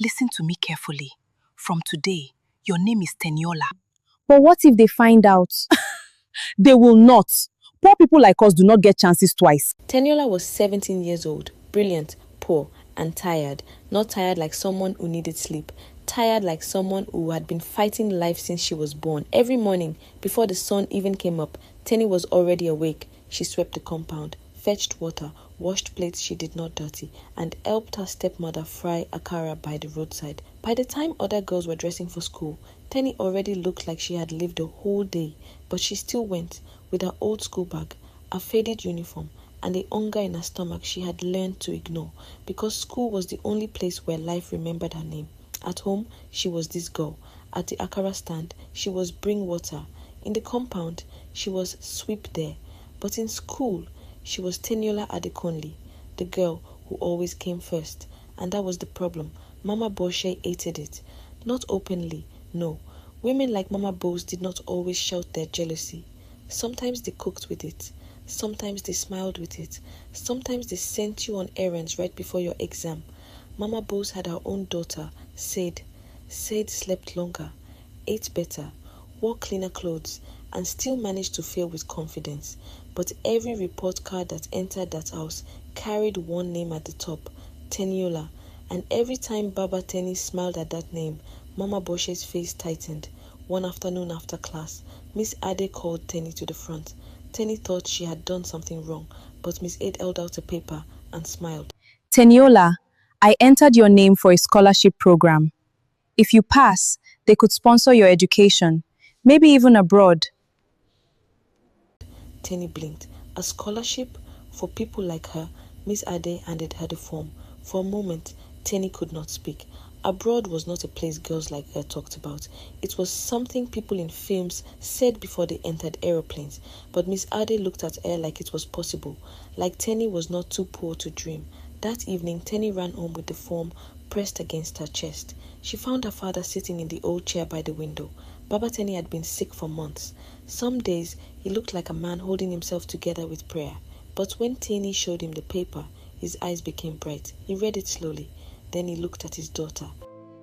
Listen to me carefully. From today, your name is Teniola. But what if they find out? They will not. Poor people like us do not get chances twice. Teniola was 17 years old, brilliant, poor, and tired. Not tired like someone who needed sleep. Tired like someone who had been fighting life since she was born. Every morning, before the sun even came up, Teni was already awake. She swept the compound, fetched water, washed plates she did not dirty, and helped her stepmother fry akara by the roadside. By the time other girls were dressing for school, Teni already looked like she had lived a whole day, but she still went, with her old school bag, a faded uniform, and a hunger in her stomach she had learned to ignore, because school was the only place where life remembered her name. At home, she was this girl. At the akara stand, she was bring water. In the compound, she was sweep there. But in school, she was Teniola Adekunle, the girl who always came first. And that was the problem. Mama Boshe hated it. Not openly, no. Women like Mama Bose did not always shout their jealousy. Sometimes they cooked with it. Sometimes they smiled with it. Sometimes they sent you on errands right before your exam. Mama Bose had her own daughter, Said slept longer, ate better, wore cleaner clothes, and still managed to fail with confidence. But every report card that entered that house carried one name at the top, Teniola. And every time Baba Teni smiled at that name, Mama Boshe's face tightened. One afternoon after class, Miss Ade called Teni to the front. Teni thought she had done something wrong, but Miss Ade held out a paper and smiled. Teniola, I entered your name for a scholarship program. If you pass, they could sponsor your education, maybe even abroad. Teni blinked. A scholarship? For people like her? Miss Ade handed her the form. For a moment, Teni could not speak. Abroad was not a place girls like her talked about. It was something people in films said before they entered aeroplanes. But Miss Ade looked at her like it was possible, like Teni was not too poor to dream. That evening, Teni ran home with the form pressed against her chest. She found her father sitting in the old chair by the window. Baba Teni had been sick for months. Some days, he looked like a man holding himself together with prayer. But when Teni showed him the paper, his eyes became bright. He read it slowly. Then he looked at his daughter.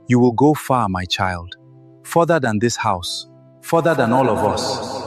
You will go far, my child. Further than this house. Further than all of us.